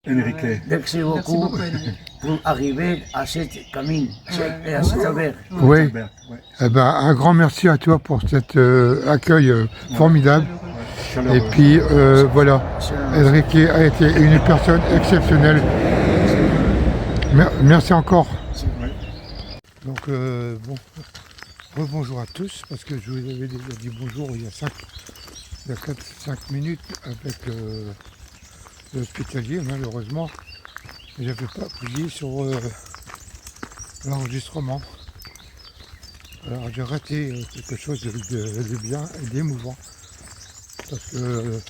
Enrique. Merci Merci beaucoup beaucoup, Henrik. pour arriver à cette cabine et à cet auberge. Oui. Alberg, ouais. Eh ben, un grand merci à toi pour cet accueil formidable. Chaleureux. Et puis voilà, Enrique a été une personne exceptionnelle. Merci encore. Ouais. Donc bon, rebonjour à tous, parce que je vous avais déjà dit bonjour il y a 4-5 minutes avec l'hospitalier, malheureusement. Je n'avais pas appuyé sur l'enregistrement. Alors j'ai raté quelque chose de bien et d'émouvant, parce que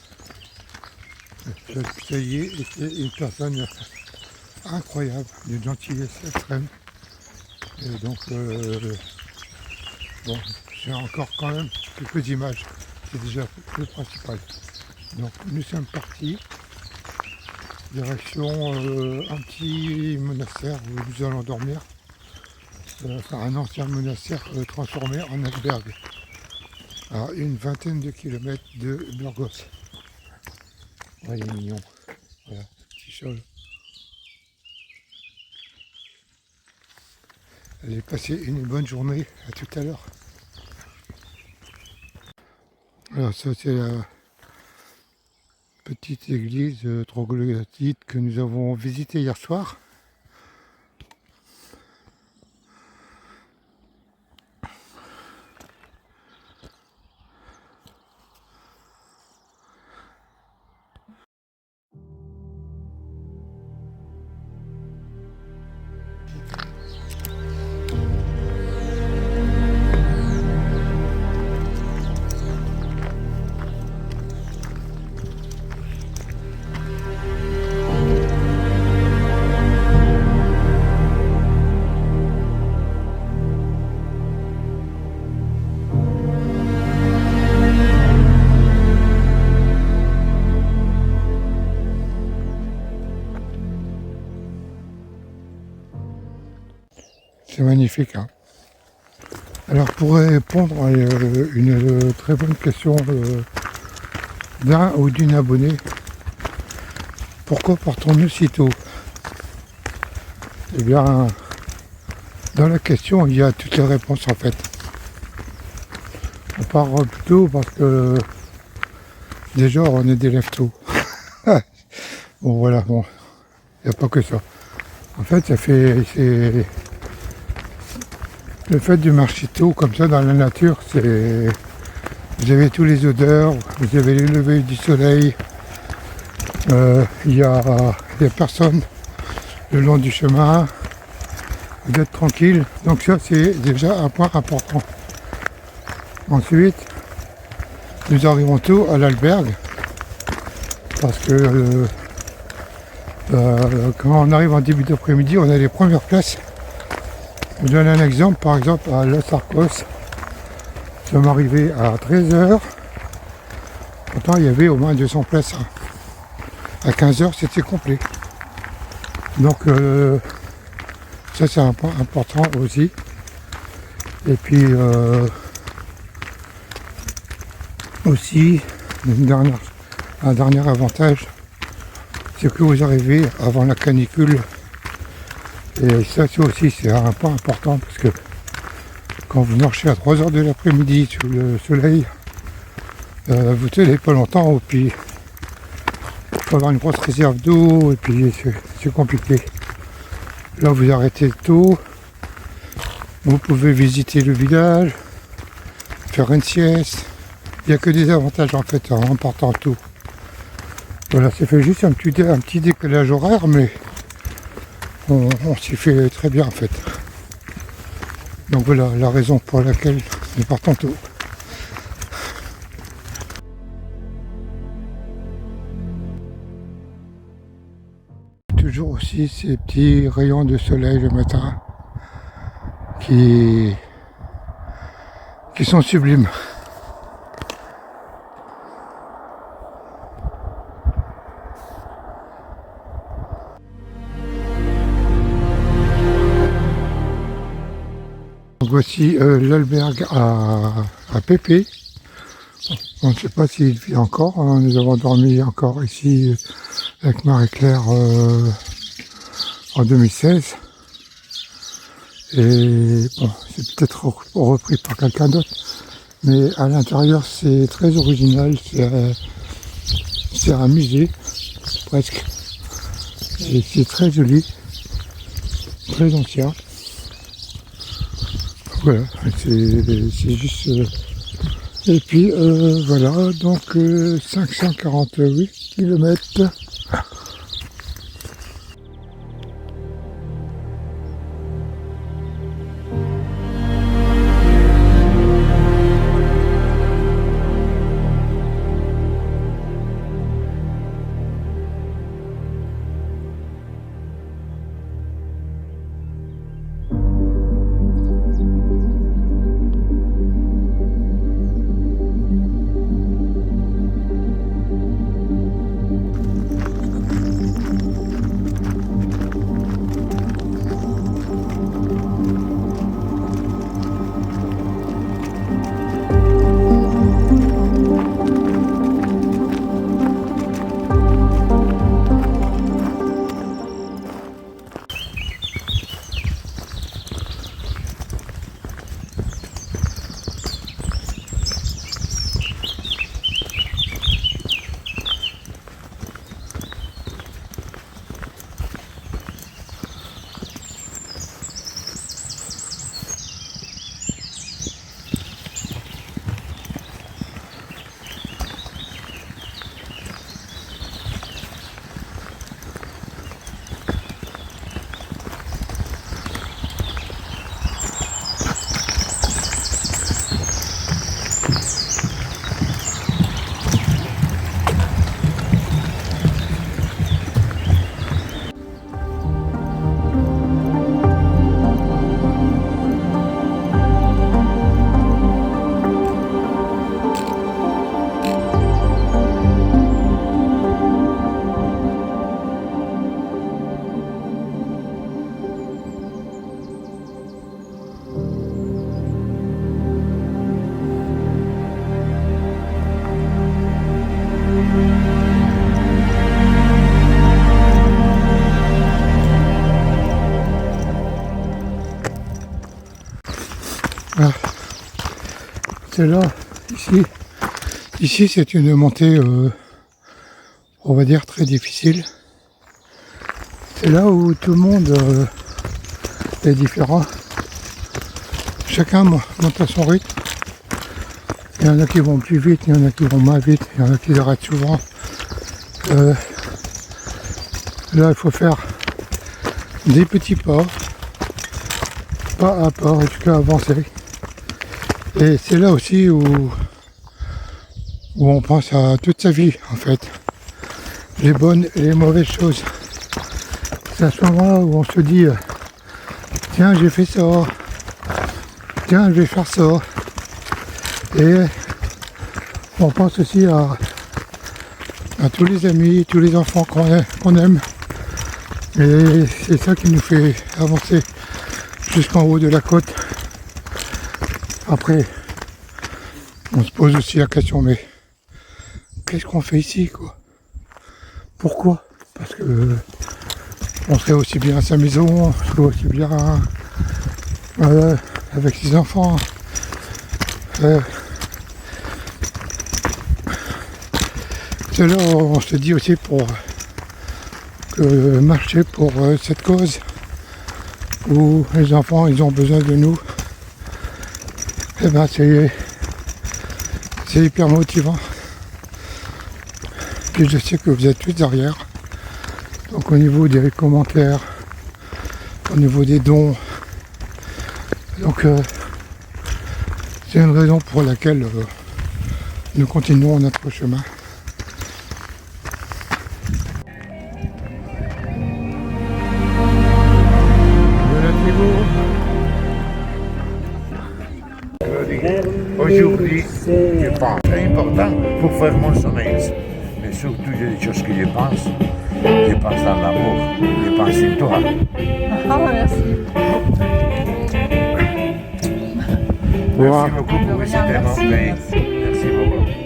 l'hospitalier était une personne incroyable, d'une gentillesse extrême. Et donc bon, j'ai encore quand même quelques images, c'est déjà le principal. Donc nous sommes partis, direction un petit monastère où nous allons dormir, enfin un ancien monastère transformé en albergue, à une vingtaine de kilomètres de Burgos. Ouais, il est mignon, voilà, petit chol. Allez, passez une bonne journée, à tout à l'heure. Alors ça c'est la petite église troglodyte que nous avons visitée hier soir. C'est magnifique, hein. Alors pour répondre à une très bonne question d'un ou d'une abonnée, pourquoi partons-nous si tôt? Eh bien, dans la question, il y a toutes les réponses en fait. On part plus tôt parce que déjà on est des lève-tôt. Bon voilà, bon, il n'y a pas que ça. En fait, c'est le fait de marcher tôt comme ça dans la nature, c'est, vous avez tous les odeurs, vous avez les levées du soleil, il y a personne le long du chemin, vous êtes tranquille, donc ça c'est déjà un point important. Ensuite, nous arrivons tôt à l'albergue, parce que quand on arrive en début d'après-midi, on a les premières places. Je vous donne un exemple, par exemple à Los Arcos, nous sommes arrivés à 13h, pourtant il y avait au moins 200 places. À 15h c'était complet. Donc ça c'est un point important aussi. Et puis aussi un dernier avantage, c'est que vous arrivez avant la canicule. Et ça aussi c'est un point important, parce que quand vous marchez à 3h de l'après-midi sous le soleil, vous tenez pas longtemps, et puis il faut avoir une grosse réserve d'eau, et puis c'est compliqué. Là vous arrêtez tôt, vous pouvez visiter le village, faire une sieste, il n'y a que des avantages en fait en partant tôt. Voilà, ça fait juste un petit décalage horaire, mais on s'y fait très bien en fait. Donc voilà la raison pour laquelle nous partons tôt. Toujours aussi ces petits rayons de soleil le matin qui sont sublimes. Voici l'albergue à Pépé, On ne sait pas s'il vit encore. Hein. Nous avons dormi encore ici avec Marie-Claire en 2016. Et bon, c'est peut-être repris par quelqu'un d'autre. Mais à l'intérieur, c'est très original. C'est un musée, presque. Et c'est très joli, très ancien. Voilà, c'est juste... et puis voilà, donc 548 km. Voilà. C'est là, ici c'est une montée, on va dire très difficile. C'est là où tout le monde est différent. Chacun monte à son rythme. Il y en a qui vont plus vite, il y en a qui vont moins vite, il y en a qui arrêtent souvent. Là, il faut faire des petits pas à pas, jusqu'à avancer. Et c'est là aussi où on pense à toute sa vie, en fait. Les bonnes et les mauvaises choses. C'est à ce moment-là où on se dit, tiens, j'ai fait ça, tiens, je vais faire ça. Et on pense aussi à tous les amis, tous les enfants qu'on aime. Et c'est ça qui nous fait avancer jusqu'en haut de la côte. Après, on se pose aussi la question, mais qu'est-ce qu'on fait ici, quoi? Pourquoi? Parce que on serait aussi bien à sa maison, on serait aussi bien avec ses enfants. C'est là où on se dit aussi que marcher pour cette cause, où les enfants ils ont besoin de nous, et ben c'est hyper motivant. Puis je sais que vous êtes tous derrière. Donc au niveau des commentaires, au niveau des dons. Donc c'est une raison pour laquelle nous continuons notre chemin. Aujourd'hui, je pense que c'est important pour faire mon sommeil. Mais surtout, j'ai des choses que je pense. Je pense à l'amour. Je pense en toi. Ah, merci. Merci beaucoup pour visiter mon pays. Merci beaucoup.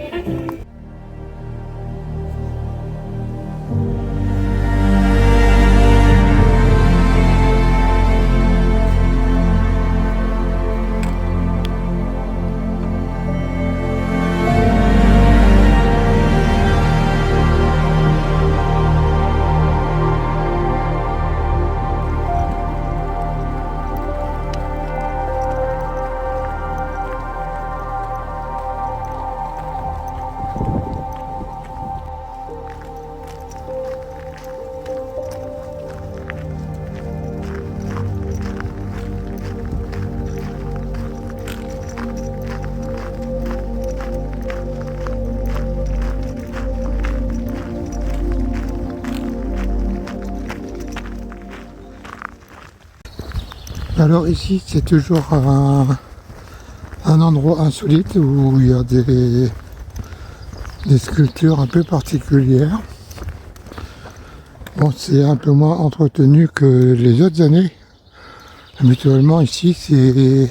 Alors ici, c'est toujours un endroit insolite où il y a des sculptures un peu particulières. Bon, c'est un peu moins entretenu que les autres années. Habituellement ici, c'est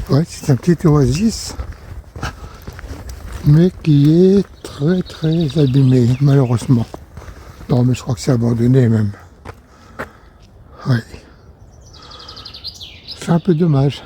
un petit oasis, mais qui est très très abîmé, malheureusement. Non, mais je crois que c'est abandonné même. Ouais. C'est un peu dommage.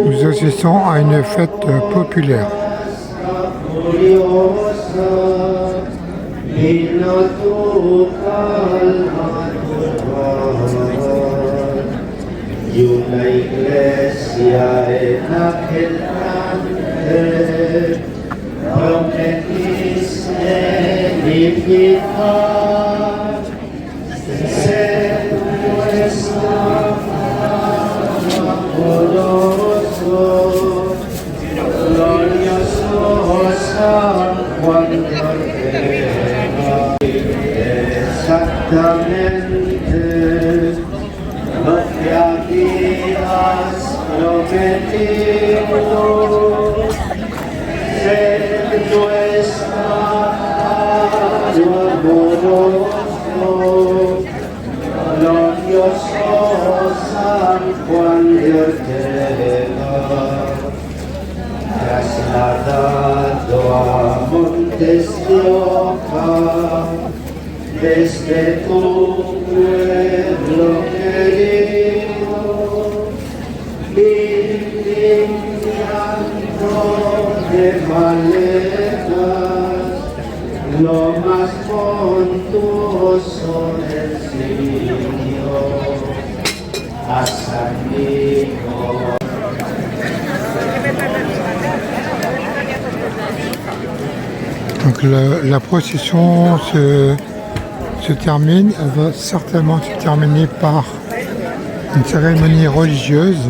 Nous assistons à une fête populaire. Exactamente lo que habías prometido, ser nuestra amoroso, glorioso San Juan de Ortega, trasladado a Montes de Oca, desde tu pueblo querido, limpiando de maletas lo más montuoso del sitio, a San Nicolás. Donc la procession se termine, elle va certainement se terminer par une cérémonie religieuse.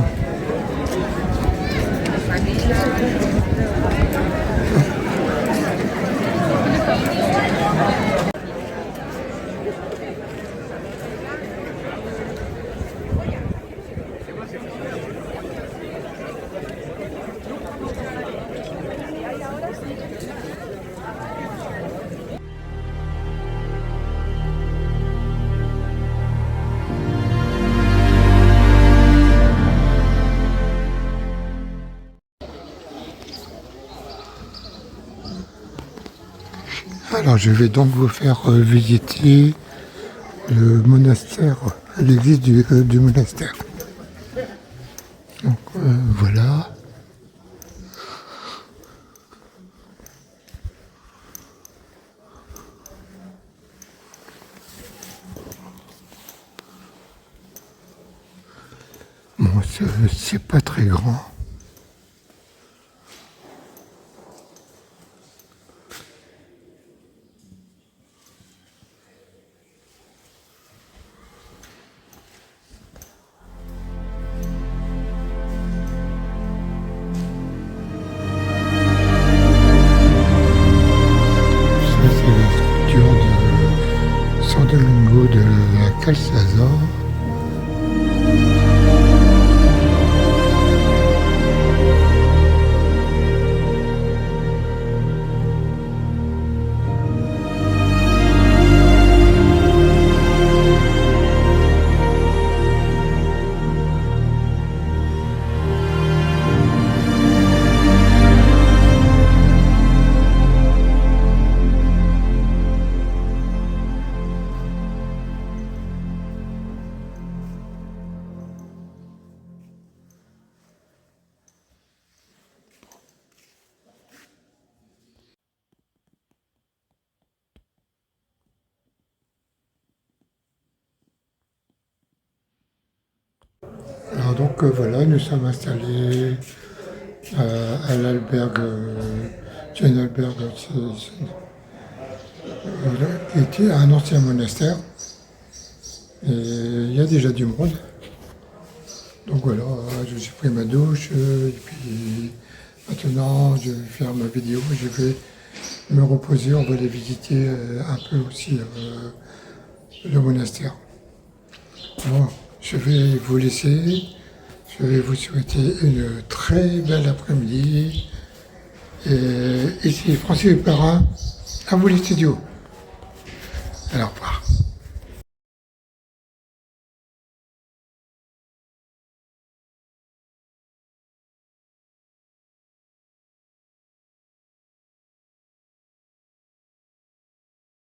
Alors je vais donc vous faire visiter le monastère, l'église du monastère. Donc voilà. Bon, c'est pas très grand. Michel César. Alors donc voilà, nous sommes installés à l'albergue Alberg, qui était un ancien monastère. Et il y a déjà du monde. Donc voilà, je suis pris ma douche et puis maintenant je vais faire ma vidéo, je vais me reposer, on va aller visiter un peu aussi le monastère. Bon, je vais vous laisser, je vais vous souhaiter une très belle après-midi. Et ici Francis Perrin, à vous les studios. Alors,